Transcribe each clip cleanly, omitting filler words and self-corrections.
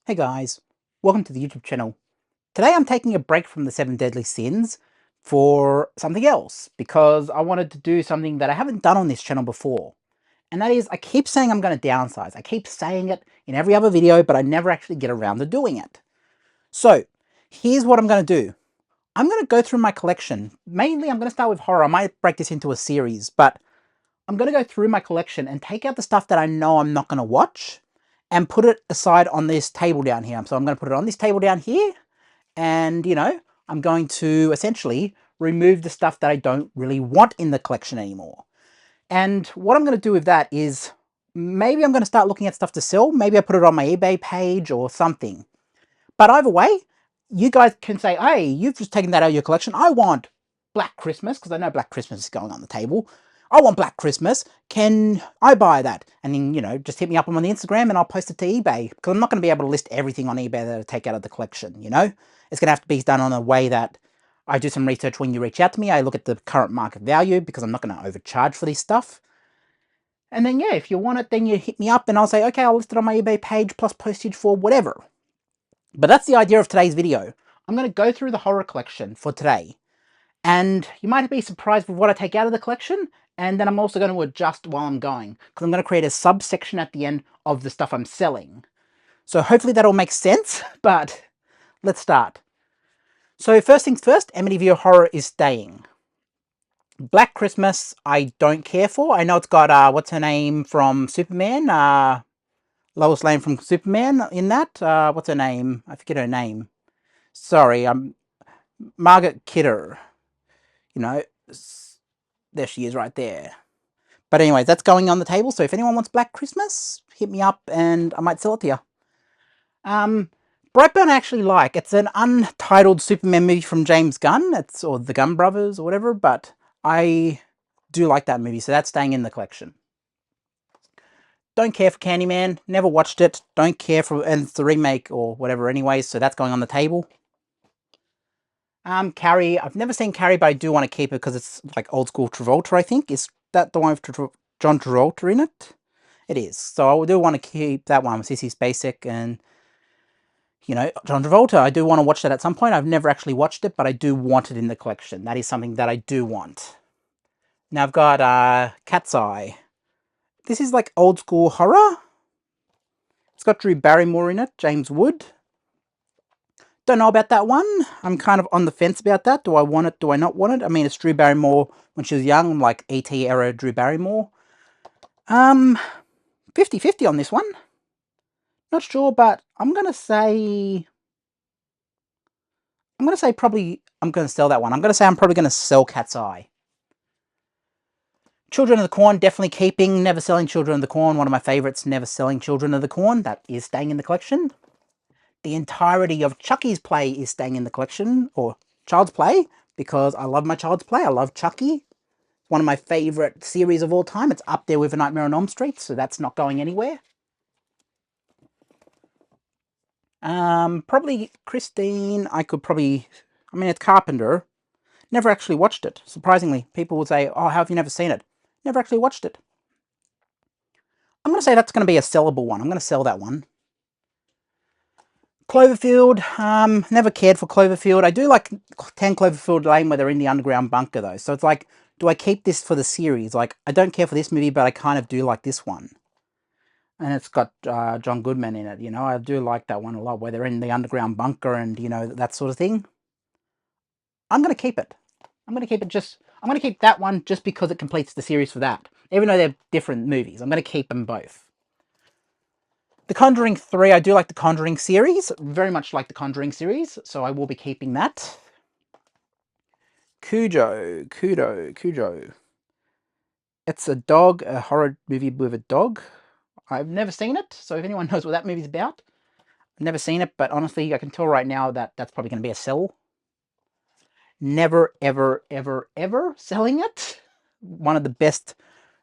Hey guys, welcome to the YouTube channel. Today I'm taking a break from the 7 deadly sins for something else because I wanted to do something that I haven't done on this channel before. And that is, I keep saying I'm going to downsize. I keep saying it in every other video, but I never actually get around to doing it. So, here's what I'm going to do. I'm going to go through my collection. Mainly, I'm going to start with horror. I might break this into a series, but I'm going to go through my collection and take out the stuff that I know I'm not going to watch and put it aside on this table down here. So I'm going to put it on this table down here and, I'm going to essentially remove the stuff that I don't really want in the collection anymore. And what I'm going to do with that is maybe I'm going to start looking at stuff to sell. Maybe I put it on my eBay page or something. But either way, you guys can say, hey, you've just taken that out of your collection. I want Black Christmas, because I know Black Christmas is going on the table. I want Black Christmas. Can I buy that? And then, just hit me up on the Instagram and I'll post it to eBay. Because I'm not going to be able to list everything on eBay that I take out of the collection, It's going to have to be done on a way that I do some research when you reach out to me. I look at the current market value because I'm not going to overcharge for this stuff. And then, yeah, if you want it, then you hit me up and I'll say, okay, I'll list it on my eBay page plus postage for whatever. But that's the idea of today's video. I'm going to go through the horror collection for today. And you might be surprised with what I take out of the collection. And then I'm also going to adjust while I'm going. Because I'm going to create a subsection at the end of the stuff I'm selling. So hopefully that all makes sense. But let's start. So first things first, Amityville Horror is staying. Black Christmas, I don't care for. I know it's got, what's her name from Superman? Lois Lane from Superman in that. What's her name? I forget her name. Sorry, Margaret Kidder. There she is right there. But anyways, that's going on the table. So if anyone wants Black Christmas, hit me up and I might sell it to you. Brightburn I actually like. It's an untitled Superman movie from James Gunn. Or the Gunn Brothers or whatever. But I do like that movie. So that's staying in the collection. Don't care for Candyman. Never watched it. Don't care for... And it's the remake or whatever anyways. So that's going on the table. Carrie. I've never seen Carrie, but I do want to keep it because it's like old school Travolta, I think. Is that the one with John Travolta in it? It is. So I do want to keep that one with Sissy Spacek and, John Travolta. I do want to watch that at some point. I've never actually watched it, but I do want it in the collection. That is something that I do want. Now I've got Cat's Eye. This is like old school horror. It's got Drew Barrymore in it, James Wood. Don't know about that one. I'm kind of on the fence about that. Do I want it? Do I not want it? I mean, it's Drew Barrymore when she was young, like E.T. era Drew Barrymore. 50-50 on this one. Not sure, but I'm going to say probably I'm going to sell that one. I'm going to say I'm probably going to sell Cat's Eye. Children of the Corn, definitely keeping. Never selling Children of the Corn. One of my favorites, never selling Children of the Corn. That is staying in the collection. The entirety of Chucky's Play is staying in the collection, or Child's Play, because I love my Child's Play. I love Chucky. One of my favorite series of all time. It's up there with A Nightmare on Elm Street, so that's not going anywhere. Probably Christine. It's Carpenter. Never actually watched it. Surprisingly, people would say, "Oh, how have you never seen it?" Never actually watched it. I'm going to say that's going to be a sellable one. I'm going to sell that one. Cloverfield, never cared for Cloverfield. I do like 10 Cloverfield Lane where they're in the underground bunker though. So it's like, do I keep this for the series? Like, I don't care for this movie, but I kind of do like this one. And it's got John Goodman in it, I do like that one a lot, where they're in the underground bunker and, that sort of thing. I'm going to keep it. I'm going to keep that one just because it completes the series for that. Even though they're different movies, I'm going to keep them both. The Conjuring 3, I do like the Conjuring series. Very much like the Conjuring series, so I will be keeping that. Cujo. It's a dog, a horror movie with a dog. I've never seen it, so if anyone knows what that movie's about, I've never seen it, but honestly, I can tell right now that that's probably going to be a sell. Never, ever, ever, ever selling it. One of the best...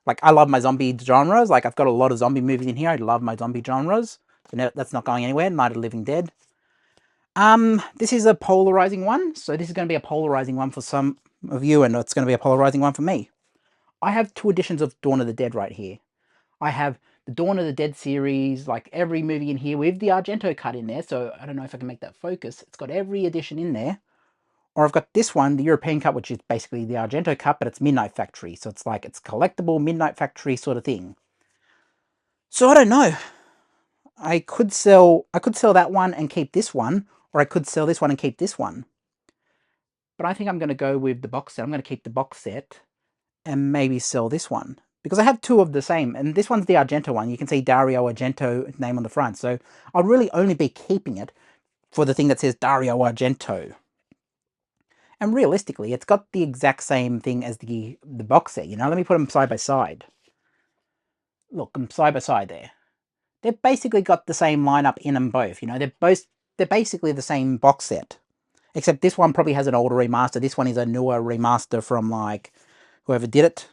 Like, I love my zombie genres. Like, I've got a lot of zombie movies in here. I love my zombie genres. So no, that's not going anywhere. Night of the Living Dead. This is a polarizing one. So this is going to be a polarizing one for some of you, and it's going to be a polarizing one for me. I have 2 editions of Dawn of the Dead right here. I have the Dawn of the Dead series, like every movie in here with the Argento cut in there. So I don't know if I can make that focus. It's got every edition in there. Or I've got this one, the European cut, which is basically the Argento cut, but it's Midnight Factory. So it's like, it's collectible Midnight Factory sort of thing. So I don't know. I could sell that one and keep this one, or I could sell this one and keep this one. But I think I'm going to go with the box set. I'm going to keep the box set and maybe sell this one, because I have two of the same, and this one's the Argento one. You can see Dario Argento name on the front, so I'll really only be keeping it for the thing that says Dario Argento. And realistically, it's got the exact same thing as the box set, you know? Let me put them side by side. Look, I'm side by side there. They've basically got the same lineup in them both, you know? They're basically the same box set. Except this one probably has an older remaster. This one is a newer remaster from, like, whoever did it.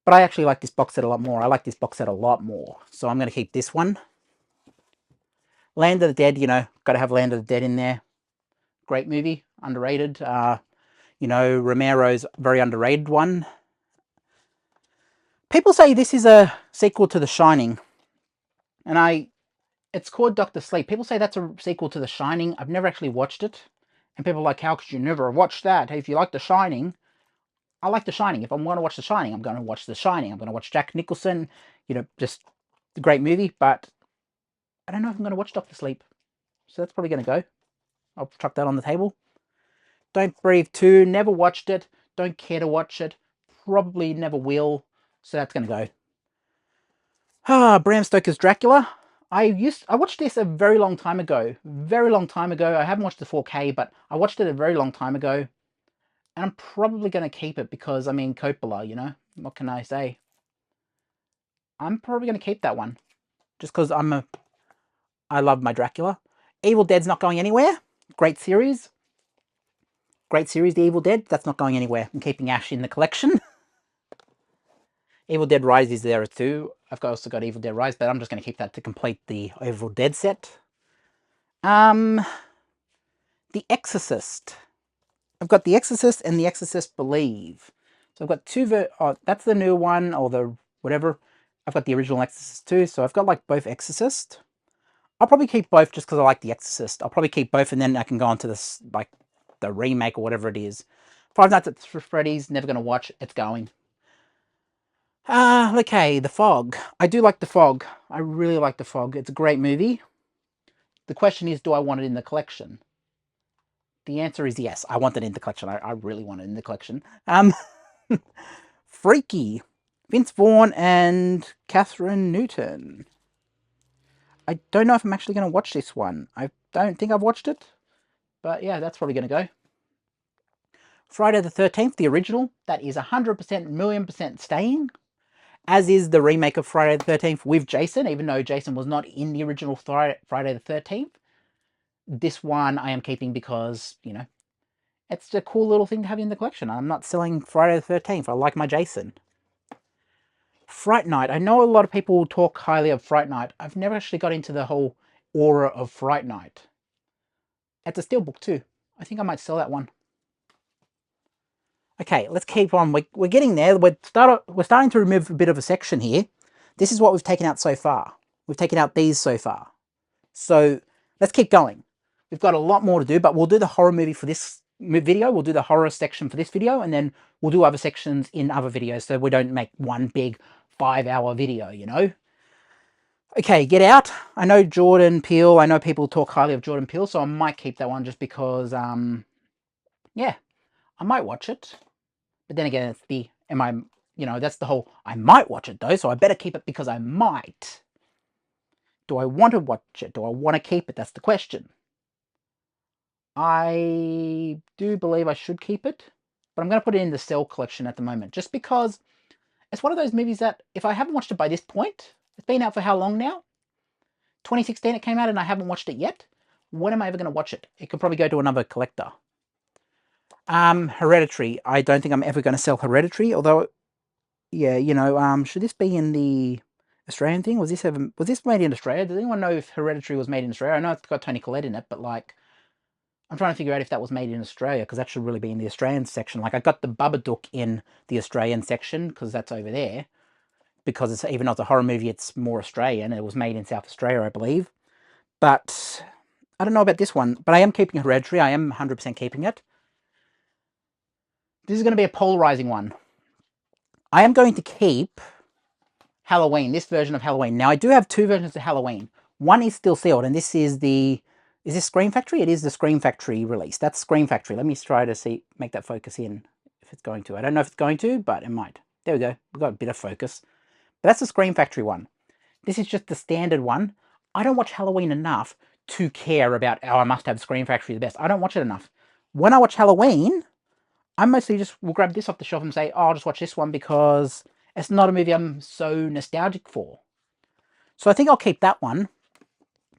But I actually like this box set a lot more. I like this box set a lot more. So I'm going to keep this one. Land of the Dead, you know, got to have Land of the Dead in there. Great movie, underrated. You know, Romero's very underrated one. People say this is a sequel to The Shining. And it's called Doctor Sleep. People say that's a sequel to The Shining. I've never actually watched it. And people are like, how could you never watch that? Hey, if you like The Shining, I like The Shining. If I'm going to watch The Shining, I'm going to watch The Shining. I'm going to watch Jack Nicholson. You know, just a great movie. But I don't know if I'm going to watch Doctor Sleep. So that's probably going to go. I'll chuck that on the table. Don't Breathe 2. Never watched it. Don't care to watch it. Probably never will. So that's going to go. Bram Stoker's Dracula. I watched this a very long time ago. Very long time ago. I haven't watched the 4K, but I watched it a very long time ago. And I'm probably going to keep it because, I mean, Coppola, you know? What can I say? I'm probably going to keep that one. Just because I love my Dracula. Evil Dead's not going anywhere. Great series. Great series, The Evil Dead. That's not going anywhere. I'm keeping Ash in the collection. Evil Dead Rise is there too. I've also got Evil Dead Rise, but I'm just going to keep that to complete the Evil Dead set. The Exorcist. I've got The Exorcist and The Exorcist Believe. So I've got two, that's the new one, or the whatever. I've got the original Exorcist too, so I've got like both Exorcist. I'll probably keep both just because I like The Exorcist. I'll probably keep both, and then I can go on to this, like, the remake or whatever it is. Five Nights at Freddy's, never going to watch. It's going. Okay, The Fog. I do like The Fog. I really like The Fog. It's a great movie. The question is, do I want it in the collection? The answer is yes. I want it in the collection. I really want it in the collection. Freaky. Vince Vaughn and Catherine Newton. I don't know if I'm actually going to watch this one. I don't think I've watched it. But yeah, that's probably going to go. Friday the 13th, the original. That is 100%, million% staying. As is the remake of Friday the 13th with Jason, even though Jason was not in the original Friday the 13th. This one I am keeping because, you know, it's a cool little thing to have in the collection. I'm not selling Friday the 13th. I like my Jason. Fright Night. I know a lot of people talk highly of Fright Night. I've never actually got into the whole aura of Fright Night. It's a steelbook too. I think I might sell that one. Okay, let's keep on. We're getting there. We're starting to remove a bit of a section here. This is what we've taken out so far. We've taken out these so far. So let's keep going. We've got a lot more to do, but we'll do the horror movie for this video. We'll do the horror section for this video, and then we'll do other sections in other videos so we don't make one big 5-hour video, you know? Okay, Get Out. I know Jordan Peele. I know people talk highly of Jordan Peele, so I might keep that one just because, yeah, I might watch it. But then again, it's the, you know, that's the whole, I might watch it though, so I better keep it because I might. Do I want to watch it? Do I want to keep it? That's the question. I do believe I should keep it, but I'm going to put it in the sell collection at the moment, just because it's one of those movies that if I haven't watched it by this point, it's been out for how long now? 2016 it came out and I haven't watched it yet. When am I ever going to watch it? It could probably go to another collector. Hereditary. I don't think I'm ever going to sell Hereditary, although, yeah, you know, should this be in the Australian thing? Was this made in Australia? Does anyone know if Hereditary was made in Australia? I know it's got Toni Collette in it, but like, I'm trying to figure out if that was made in Australia, because that should really be in the Australian section. Like, I got the Babadook in the Australian section, because that's over there. because it's, even though it's a horror movie, it's more Australian. It was made in South Australia, I believe. But I don't know about this one, but I am keeping Hereditary. I am 100% keeping it. This is going to be a polarizing one. I am going to keep Halloween, this version of Halloween. Now, I do have two versions of Halloween. One is still sealed, and this is the... Is this Scream Factory? It is the Scream Factory release. That's Scream Factory. Let me try to see, make that focus in, if it's going to. I don't know if it's going to, but it might. There we go. We've got a bit of focus. But that's the Scream Factory one. This is just the standard one. I don't watch Halloween enough to care about, oh, I must have Scream Factory the best. I don't watch it enough. When I watch Halloween, I mostly just will grab this off the shelf and say, oh, I'll just watch this one because it's not a movie I'm so nostalgic for. So I think I'll keep that one.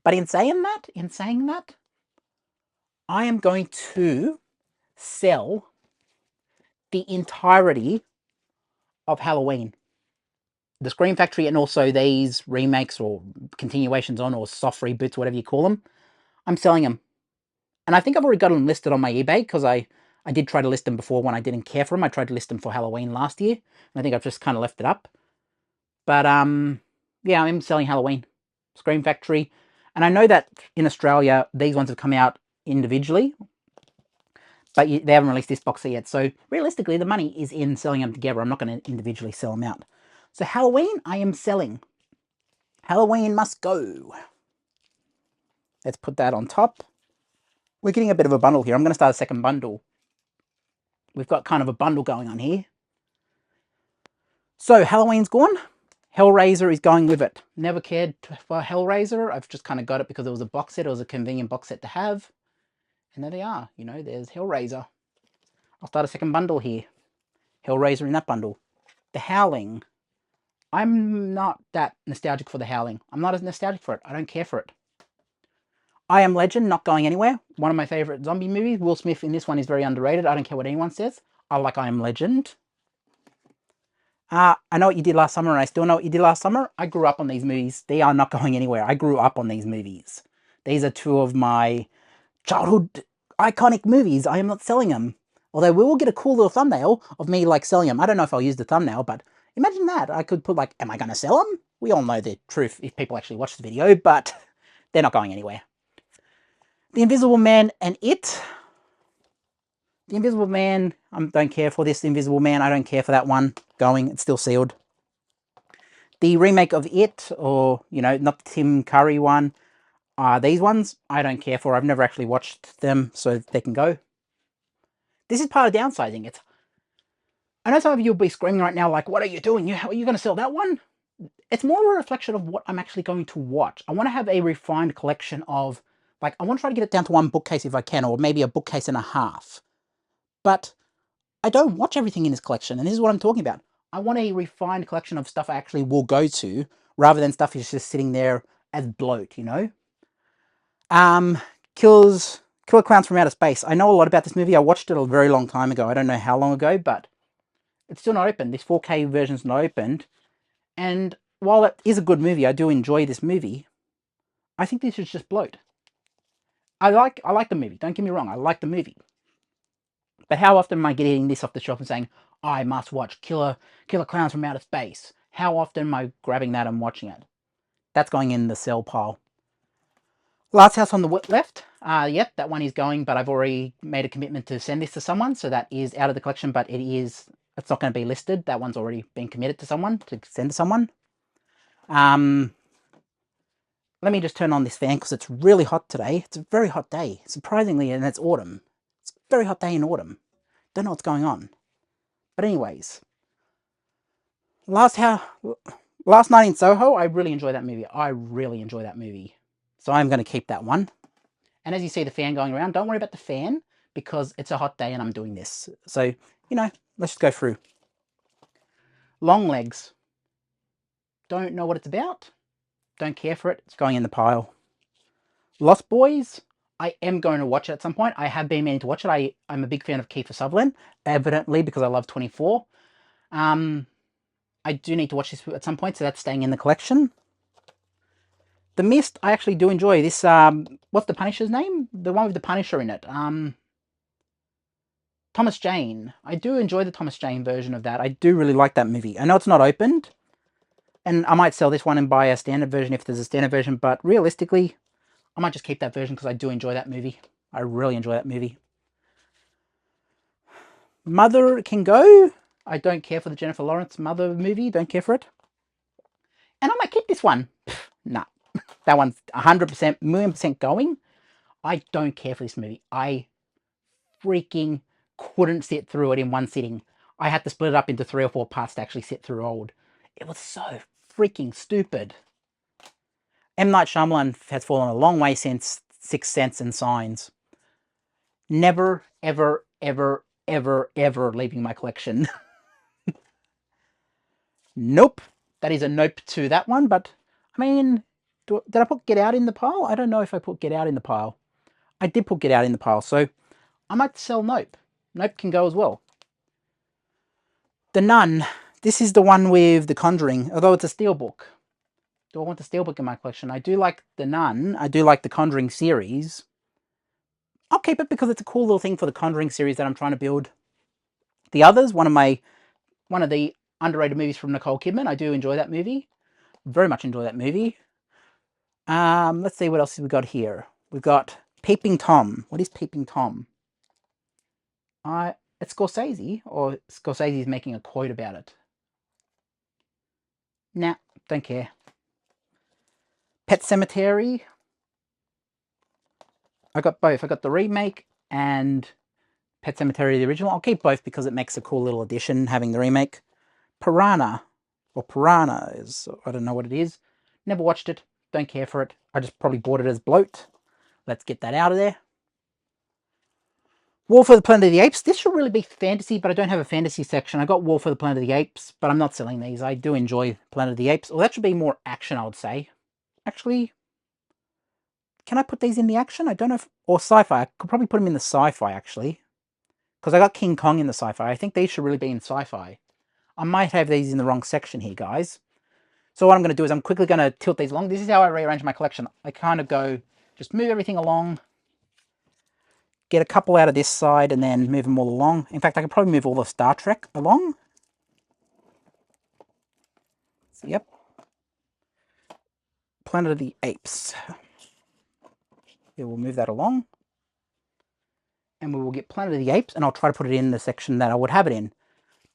But in saying that, I am going to sell the entirety of Halloween. The Scream Factory and also these remakes or continuations on, or soft reboots, whatever you call them. I'm selling them. And I think I've already got them listed on my eBay, because I did try to list them before when I didn't care for them. I tried to list them for Halloween last year, and I think I've just kind of left it up. But, yeah, I'm selling Halloween. Scream Factory. And I know that in Australia, these ones have come out individually, but they haven't released this box set yet. So, realistically, the money is in selling them together. I'm not going to individually sell them out. So, Halloween, I am selling. Halloween must go. Let's put that on top. We're getting a bit of a bundle here. I'm going to start a second bundle. We've got kind of a bundle going on here. So, Halloween's gone. Hellraiser is going with it. Never cared for Hellraiser. I've just kind of got it because it was a box set. It was a convenient box set to have. And there they are. You know, there's Hellraiser. I'll start a second bundle here. Hellraiser in that bundle. The Howling. I'm not that nostalgic for The Howling. I'm not as nostalgic for it. I don't care for it. I Am Legend, not going anywhere. One of my favourite zombie movies. Will Smith in this one is very underrated. I don't care what anyone says. I like I Am Legend. I Know What You Did Last Summer, and I Still Know What You Did Last Summer. I grew up on these movies. They are not going anywhere. I grew up on these movies. These are two of my childhood iconic movies. I am not selling them. Although we will get a cool little thumbnail of me, like, selling them. I don't know if I'll use the thumbnail, but imagine that. I could put, like, am I going to sell them? We all know the truth if people actually watch the video, but they're not going anywhere. The Invisible Man and It. The Invisible Man, I don't care for this. The Invisible Man, I don't care for that one going. It's still sealed. The remake of It, or, you know, not the Tim Curry one, these ones, I don't care for. I've never actually watched them, so they can go. This is part of Downsizing. I know some of you will be screaming right now, like, what are you doing? Are you going to sell that one? It's more a reflection of what I'm actually going to watch. I want to have a refined collection of, like, I want to try to get it down to one bookcase if I can, or maybe a bookcase and a half. But I don't watch everything in this collection, and this is what I'm talking about. I want a refined collection of stuff I actually will go to, rather than stuff that's just sitting there as bloat, you know? Killer Clowns from Outer Space. I know a lot about this movie. I watched it a very long time ago. I don't know how long ago, but it's still not open. This 4K version's not opened. And while it is a good movie, I do enjoy this movie, I think this is just bloat. I like the movie. Don't get me wrong. I like the movie. But how often am I getting this off the shelf and saying, I must watch Killer Clowns from Outer Space? How often am I grabbing that and watching it? That's going in the sell pile. Last House on the Left. Yep, that one is going, but I've already made a commitment to send this to someone, so that is out of the collection, but it's not going to be listed. That one's already been committed to someone, to send to someone. Let me just turn on this fan, because it's really hot today. It's a very hot day, surprisingly, and it's autumn. It's a very hot day in autumn. Don't know what's going on. But anyways, Last Night in Soho, I really enjoy that movie. I really enjoy that movie. So I'm going to keep that one. And as you see the fan going around, don't worry about the fan, because it's a hot day and I'm doing this. So, you know, let's just go through. Long Legs. Don't know what it's about. Don't care for it. It's going in the pile. Lost Boys. I am going to watch it at some point. I have been meaning to watch it. I'm a big fan of Kiefer Sutherland, evidently, because I love 24. I do need to watch this at some point, so that's staying in the collection. The Mist, I actually do enjoy. This, what's the Punisher's name? The one with the Punisher in it. Thomas Jane. I do enjoy the Thomas Jane version of that. I do really like that movie. I know it's not opened, And I might sell this one and buy a standard version if there's a standard version, but realistically, I might just keep that version because I do enjoy that movie. I really enjoy that movie. Mother can go. I don't care for the Jennifer Lawrence Mother movie. Don't care for it. And I might keep this one. Nah, that one's 100%, million% going. I don't care for this movie. I freaking couldn't sit through it in one sitting. I had to split it up into 3 or 4 parts to actually sit through Old. It was so freaking stupid. M. Night Shyamalan has fallen a long way since Sixth Sense and Signs. Never, ever, ever, ever, ever leaving my collection. Nope. That is a nope to that one, but, I mean, did I put Get Out in the pile? I don't know if I put Get Out in the pile. I did put Get Out in the pile, so I might sell Nope. Nope can go as well. The Nun. This is the one with The Conjuring, although it's a steelbook. Do I want the steelbook in my collection? I do like The Nun. I do like the Conjuring series. I'll keep it because it's a cool little thing for the Conjuring series that I'm trying to build. The Others, one of the underrated movies from Nicole Kidman. I do enjoy that movie. Very much enjoy that movie. Let's see what else we got here. We've got Peeping Tom. What is Peeping Tom? It's Scorsese, or Scorsese's making a quote about it. Nah, don't care. Pet Cemetery. I got both. I got the remake and Pet Cemetery, the original. I'll keep both because it makes a cool little addition having the remake. Piranha, or Piranha, I don't know what it is. Never watched it. Don't care for it. I just probably bought it as bloat. Let's get that out of there. War for the Planet of the Apes. This should really be fantasy, but I don't have a fantasy section. I got War for the Planet of the Apes, but I'm not selling these. I do enjoy Planet of the Apes. Well, that should be more action, I would say. Actually, can I put these in the action? I don't know if... Or sci-fi. I could probably put them in the sci-fi, actually. Because I got King Kong in the sci-fi. I think these should really be in sci-fi. I might have these in the wrong section here, guys. So what I'm going to do is I'm quickly going to tilt these along. This is how I rearrange my collection. I kind of go... Just move everything along. Get a couple out of this side and then move them all along. In fact, I could probably move all the Star Trek along. So, yep. Planet of the Apes. Yeah, we'll move that along. And we will get Planet of the Apes, and I'll try to put it in the section that I would have it in.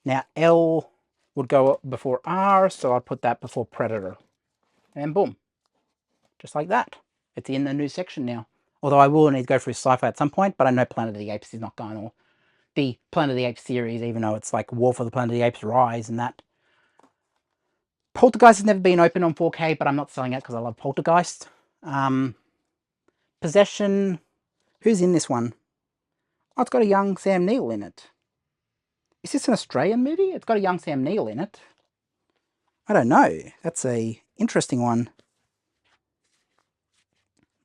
Now, L would go before R, so I'll put that before Predator. And boom. Just like that. It's in the new section now. Although I will need to go through sci-fi at some point, but I know Planet of the Apes is not going, or the Planet of the Apes series, even though it's like War for the Planet of the Apes Rise and that. Poltergeist has never been open on 4K, but I'm not selling it because I love Poltergeist. Possession. Who's in this one? Oh, it's got a young Sam Neill in it. Is this an Australian movie? It's got a young Sam Neill in it. I don't know. That's a interesting one.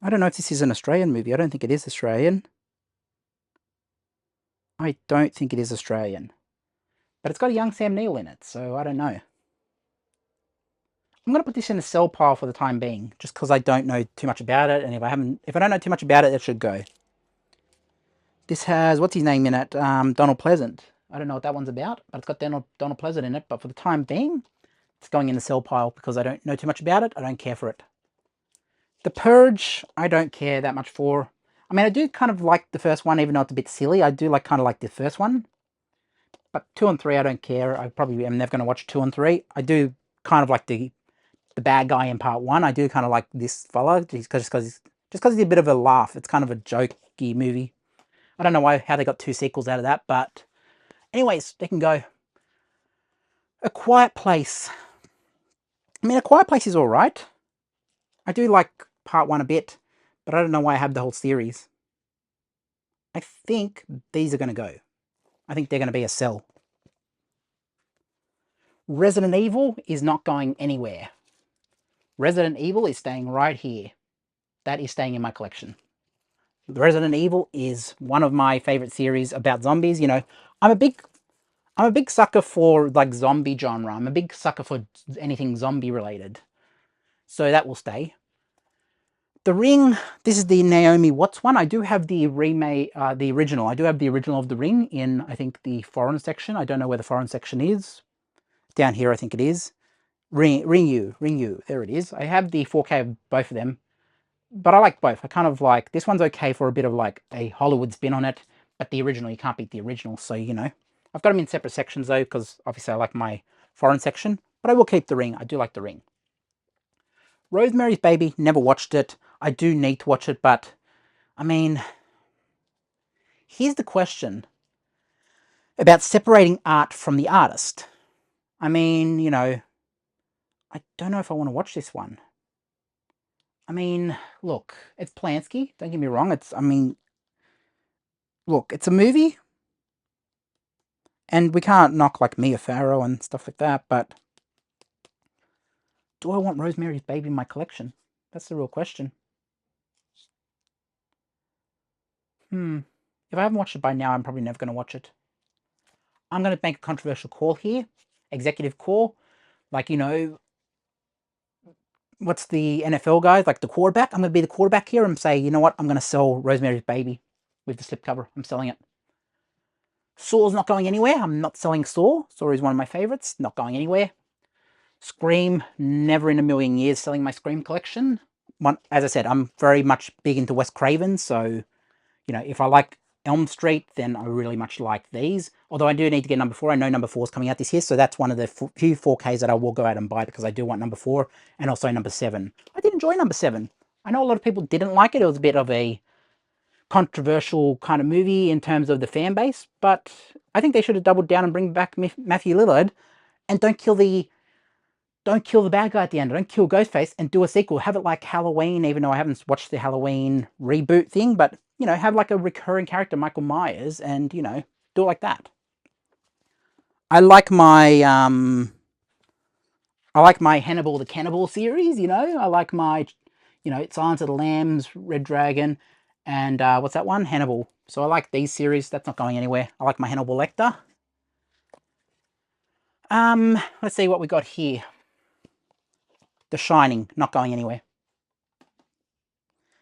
I don't know if this is an Australian movie. I don't think it is Australian. I don't think it is Australian. But it's got a young Sam Neill in it, so I don't know. I'm going to put this in the sell pile for the time being, just because I don't know too much about it, and if I don't know too much about it, it should go. This has, what's his name in it? Donald Pleasant. I don't know what that one's about, but it's got Donald Pleasant in it, but for the time being, it's going in the sell pile because I don't know too much about it. I don't care for it. The Purge, I don't care that much for. I mean, I do kind of like the first one, even though it's a bit silly. I do kind of like the first one. But 2 and 3, I don't care. I probably am never going to watch 2 and 3. I do kind of like the bad guy in part 1. I do kind of like this fella, just because he's a bit of a laugh. It's kind of a jokey movie. I don't know how they got 2 sequels out of that, but anyways, they can go. A Quiet Place. I mean, A Quiet Place is alright. I do like part 1 a bit, but I don't know why I have the whole series. I think these are going to go. I think they're going to be a sell. Resident Evil is not going anywhere. Resident Evil is staying right here. That is staying in my collection. Resident Evil is one of my favorite series about zombies. You know, I'm a big sucker for like zombie genre. I'm a big sucker for anything zombie related. So that will stay. The Ring, this is the Naomi Watts one. I do have the remake, the original. I do have the original of The Ring in, I think, the foreign section. I don't know where the foreign section is. Down here, I think it is. Ring You. There it is. I have the 4K of both of them, but I like both. I kind of like, this one's okay for a bit of like a Hollywood spin on it, but the original, you can't beat the original, so you know. I've got them in separate sections though, because obviously I like my foreign section, but I will keep the Ring. I do like the Ring. Rosemary's Baby, never watched it. I do need to watch it, but I mean, here's the question about separating art from the artist. I mean, you know, I don't know if I want to watch this one. I mean, look, it's Polanski. Don't get me wrong. I mean, look, it's a movie, and we can't knock like Mia Farrow and stuff like that. But do I want Rosemary's Baby in my collection? That's the real question. If I haven't watched it by now, I'm probably never going to watch it. I'm going to make a controversial call here, executive call. Like, you know, what's the NFL guys, like the quarterback? I'm going to be the quarterback here and say, you know what? I'm going to sell Rosemary's Baby with the slipcover. I'm selling it. Saw's not going anywhere. I'm not selling Saw. Saw is one of my favorites. Not going anywhere. Scream, never in a million years selling my Scream collection. As I said, I'm very much big into Wes Craven, so, you know, if I like Elm Street, then I really much like these. Although I do need to get number 4. I know number 4 is coming out this year, so that's one of the few 4Ks that I will go out and buy, because I do want number 4 and also number 7. I did enjoy number 7. I know a lot of people didn't like it. It was a bit of a controversial kind of movie in terms of the fan base, but I think they should have doubled down and bring back Matthew Lillard, and don't kill the bad guy at the end. Don't kill Ghostface, and do a sequel. Have it like Halloween, even though I haven't watched the Halloween reboot thing, but, you know, have like a recurring character, Michael Myers, and, you know, do it like that. I like my Hannibal the Cannibal series, you know. I like my, you know, Silence of the Lambs, Red Dragon, and what's that one? Hannibal. So I like these series. That's not going anywhere. I like my Hannibal Lecter. Let's see what we got here. The Shining, not going anywhere.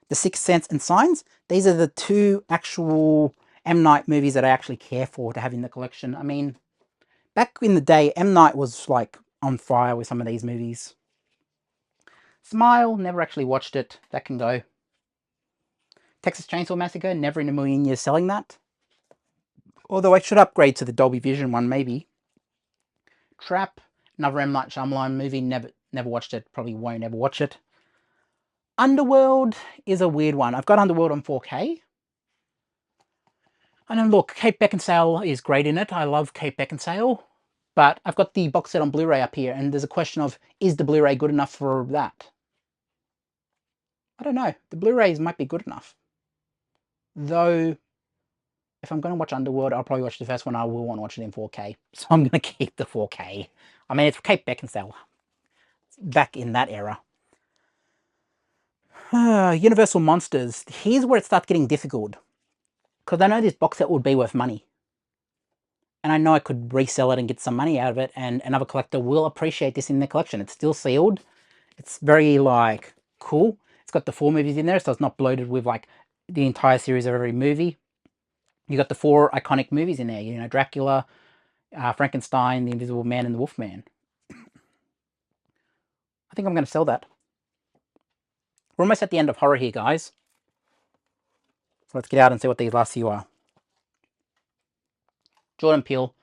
The Sixth Sense and Signs. These are the 2 actual M. Night movies that I actually care for to have in the collection. I mean, back in the day, M. Night was like on fire with some of these movies. Smile, never actually watched it. That can go. Texas Chainsaw Massacre, never in a million years selling that. Although I should upgrade to the Dolby Vision one, maybe. Trap, another M. Night Shyamalan movie, never watched it, probably won't ever watch it. Underworld is a weird one. I've got Underworld on 4K. And then look, Kate Beckinsale is great in it. I love Kate Beckinsale. But I've got the box set on Blu-ray up here, and there's a question of, is the Blu-ray good enough for that? I don't know. The Blu-rays might be good enough. Though, if I'm going to watch Underworld, I'll probably watch the first one. I will want to watch it in 4K. So I'm going to keep the 4K. I mean, it's Kate Beckinsale. Back in that era. Universal Monsters. Here's where it starts getting difficult. Because I know this box set would be worth money. And I know I could resell it and get some money out of it. And another collector will appreciate this in their collection. It's still sealed. It's very, like, cool. It's got the 4 movies in there, so it's not bloated with, like, the entire series of every movie. You got the 4 iconic movies in there. You know, Dracula, Frankenstein, The Invisible Man, and The Wolfman. I think I'm going to sell that. We're almost at the end of horror here, guys. So let's get out and see what these last few are. Jordan Peele.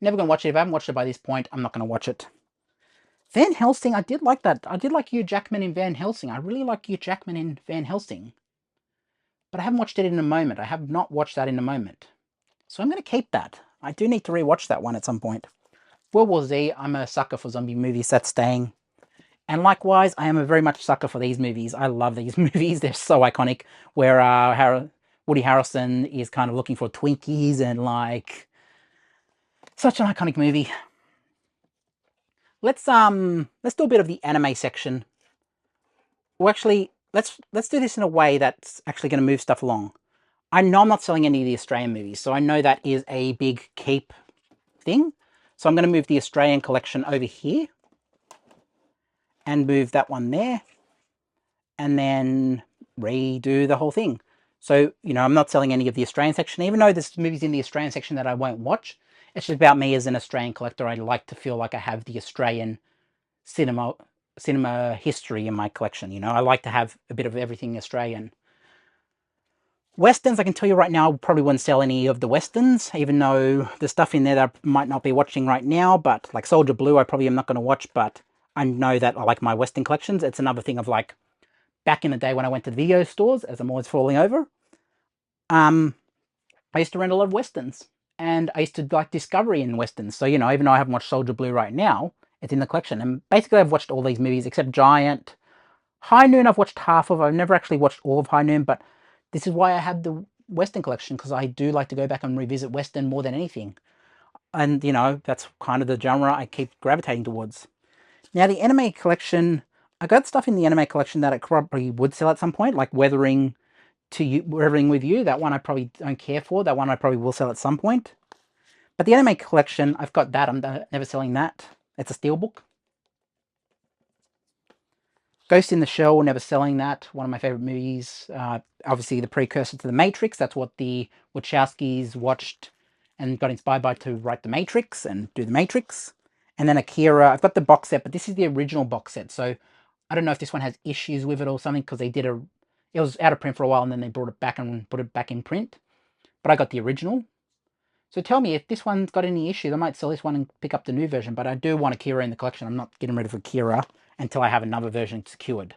Never going to watch it. If I haven't watched it by this point, I'm not going to watch it. Van Helsing, I did like that. I did like Hugh Jackman in Van Helsing. I really like Hugh Jackman in Van Helsing. But I haven't watched it in a moment. I have not watched that in a moment. So I'm going to keep that. I do need to rewatch that one at some point. World War Z, I'm a sucker for zombie movies. That's staying. And likewise, I am a very much sucker for these movies. I love these movies. They're so iconic. Where Woody Harrelson is kind of looking for Twinkies and, like, such an iconic movie. Let's do a bit of the anime section. Well, actually, let's do this in a way that's actually going to move stuff along. I know I'm not selling any of the Australian movies, so I know that is a big keep thing. So I'm going to move the Australian collection over here. And move that one there. And then redo the whole thing. So, you know, I'm not selling any of the Australian section, even though there's movies in the Australian section that I won't watch. It's just about me as an Australian collector. I like to feel like I have the Australian cinema history in my collection. You know, I like to have a bit of everything Australian. Westerns, I can tell you right now, I probably wouldn't sell any of the Westerns, even though there's stuff in there that I might not be watching right now, but like Soldier Blue, I probably am not going to watch, but I know that I like my Western collections. It's another thing of like, back in the day when I went to the video stores, as I'm always falling over, I used to rent a lot of Westerns, and I used to like Discovery in Westerns, so, you know, even though I haven't watched Soldier Blue right now, it's in the collection, and basically I've watched all these movies except Giant. High Noon I've watched half of. I've never actually watched all of High Noon, but this is why I have the Western collection, because I do like to go back and revisit Western more than anything. And, you know, that's kind of the genre I keep gravitating towards. Now, the anime collection, I got stuff in the anime collection that I probably would sell at some point, like Weathering with You. That one I probably don't care for. That one I probably will sell at some point. But the anime collection, I've got that. I'm never selling that. It's a steelbook. Ghost in the Shell, never selling that. One of my favorite movies. Obviously, the precursor to The Matrix. That's what the Wachowskis watched and got inspired by to write The Matrix and do The Matrix. And then Akira. I've got the box set, but this is the original box set. So I don't know if this one has issues with it or something, because they did it was out of print for a while and then they brought it back and put it back in print. But I got the original. So tell me if this one's got any issues. I might sell this one and pick up the new version, but I do want Akira in the collection. I'm not getting rid of Akira until I have another version secured.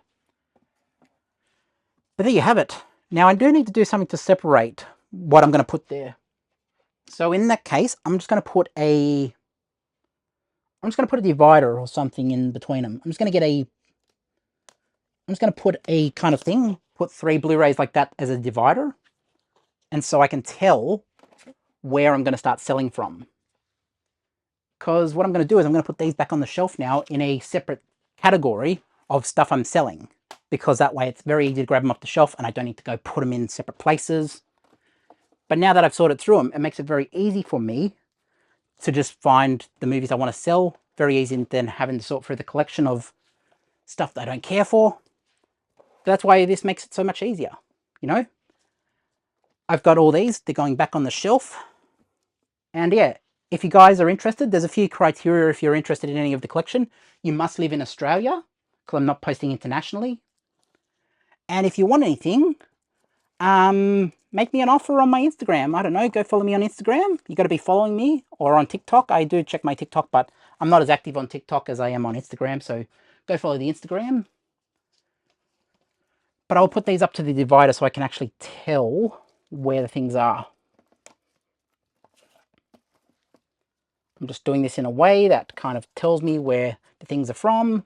But there you have it. Now I do need to do something to separate what I'm going to put there. So in that case, I'm just going to put a divider or something in between them. I'm just going to put a kind of thing, put 3 Blu-rays like that as a divider. And so I can tell where I'm going to start selling from. Because what I'm going to do is I'm going to put these back on the shelf now in a separate category of stuff I'm selling. Because that way it's very easy to grab them off the shelf and I don't need to go put them in separate places. But now that I've sorted through them, it makes it very easy for me to just find the movies I want to sell. Very easy than having to sort through the collection of stuff that I don't care for. That's why this makes it so much easier, you know? I've got all these. They're going back on the shelf. And yeah, if you guys are interested, there's a few criteria if you're interested in any of the collection. You must live in Australia, because I'm not posting internationally. And if you want anything, make me an offer on my Instagram. I don't know, go follow me on Instagram. You got to be following me, or on TikTok. I do check my TikTok, but I'm not as active on TikTok as I am on Instagram, so go follow the Instagram. But I'll put these up to the divider so I can actually tell where the things are. I'm just doing this in a way that kind of tells me where the things are from.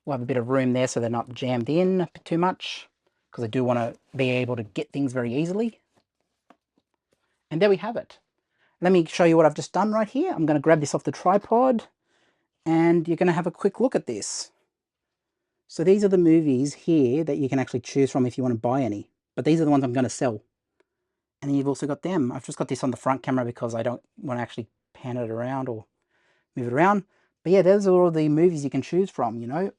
We'll have a bit of room there so they're not jammed in too much, because I do want to be able to get things very easily. And there we have it. Let me show you what I've just done right here. I'm going to grab this off the tripod and you're going to have a quick look at this. So these are the movies here that you can actually choose from if you want to buy any. But these are the ones I'm going to sell. And then you've also got them. I've just got this on the front camera because I don't want to actually pan it around or move it around. But yeah, those are all the movies you can choose from, you know.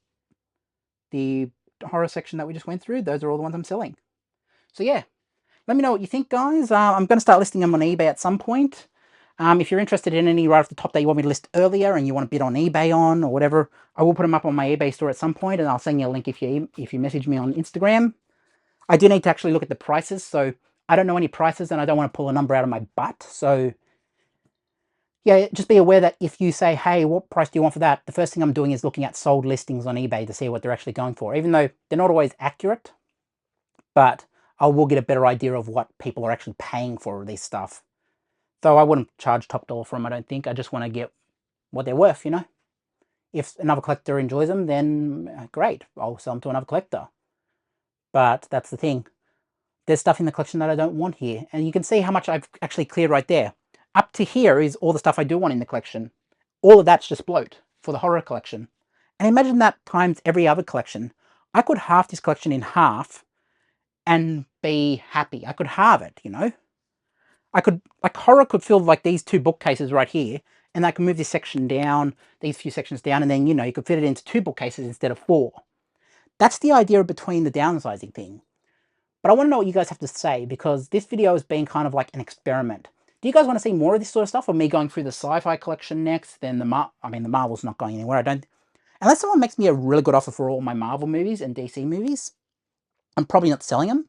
The horror section that we just went through, those are all the ones I'm selling. So yeah, let me know what you think, guys. I'm going to start listing them on eBay at some point. If you're interested in any right off the top that you want me to list earlier and you want to bid on eBay on or whatever, I will put them up on my eBay store at some point, and I'll send you a link if you message me on Instagram. I do need to actually look at the prices, so I don't know any prices and I don't want to pull a number out of my butt. So yeah, just be aware that if you say, hey, what price do you want for that? The first thing I'm doing is looking at sold listings on eBay to see what they're actually going for, even though they're not always accurate, but I will get a better idea of what people are actually paying for this stuff. Though I wouldn't charge top dollar for them, I don't think. I just want to get what they're worth, you know? If another collector enjoys them, then great. I'll sell them to another collector. But that's the thing. There's stuff in the collection that I don't want here. And you can see how much I've actually cleared right there. Up to here is all the stuff I do want in the collection. All of that's just bloat for the horror collection. And imagine that times every other collection. I could halve this collection in half and be happy. I could halve it, you know? I could, like, horror could fill like these 2 bookcases right here, and I can move this section down, these few sections down, and then, you know, you could fit it into 2 bookcases instead of 4. That's the idea between the downsizing thing. But I want to know what you guys have to say, because this video has been kind of like an experiment. Do you guys want to see more of this sort of stuff, or me going through the sci-fi collection next? Then the Marvel's not going anywhere. Unless someone makes me a really good offer for all my Marvel movies and DC movies, I'm probably not selling them.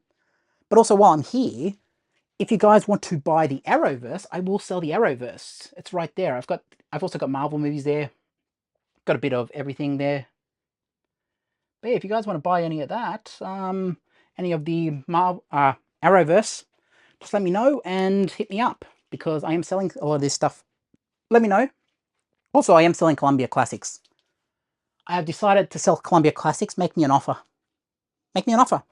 But also, while I'm here, if you guys want to buy the Arrowverse, I will sell the Arrowverse. It's right there. I've also got Marvel movies there. Got a bit of everything there. But yeah, if you guys want to buy any of that, any of the Arrowverse, just let me know and hit me up, because I am selling a lot of this stuff. Let me know. Also, I am selling Columbia Classics. I have decided to sell Columbia Classics. Make me an offer. Make me an offer.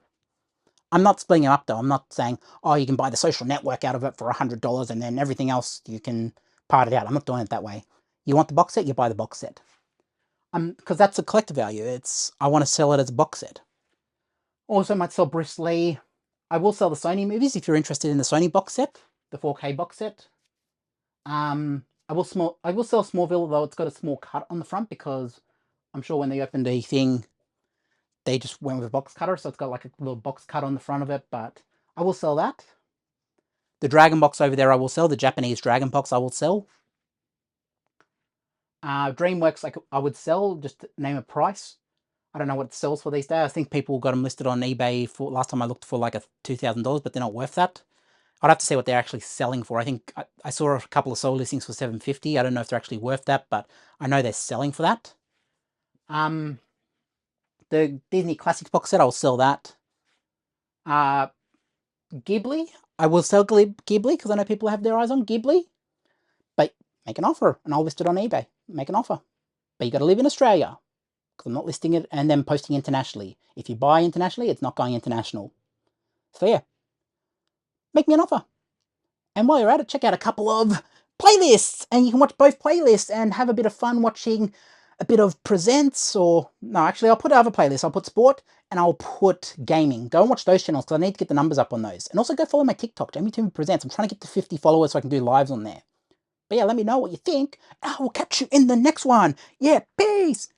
I'm not splitting it up though. I'm not saying, oh, you can buy the Social Network out of it for $100 and then everything else you can part it out. I'm not doing it that way. You want the box set, you buy the box set. Because that's a collector value. I want to sell it as a box set. Also, might sell Bruce Lee. I will sell the Sony movies if you're interested in the Sony box set, the 4K box set. I will sell Smallville, though it's got a small cut on the front, because I'm sure when they opened a thing, they just went with a box cutter, so it's got like a little box cut on the front of it, but I will sell that. The Dragon box over there I will sell. The Japanese Dragon box I will sell. DreamWorks I would sell, just to name a price. I don't know what it sells for these days. I think people got them listed on eBay for, last time I looked, for like $2,000, but they're not worth that. I'd have to see what they're actually selling for. I think I saw a couple of sold listings for $750. I don't know if they're actually worth that, but I know they're selling for that. The Disney Classics box set, I will sell that. Ghibli, I will sell Ghibli, because I know people have their eyes on Ghibli. But make an offer, and I'll list it on eBay. Make an offer. But you got to live in Australia, because I'm not listing it and then posting internationally. If you buy internationally, it's not going international. So yeah, make me an offer. And while you're at it, check out a couple of playlists, and you can watch both playlists and have a bit of fun watching a bit of presents, or no, actually I'll put other playlists. I'll put sport and I'll put gaming. Go and watch those channels, because I need to get the numbers up on those. And also go follow my TikTok, Jamie Toomey Presents. I'm trying to get to 50 followers so I can do lives on there. But yeah, let me know what you think. I will catch you in the next one. Yeah, peace.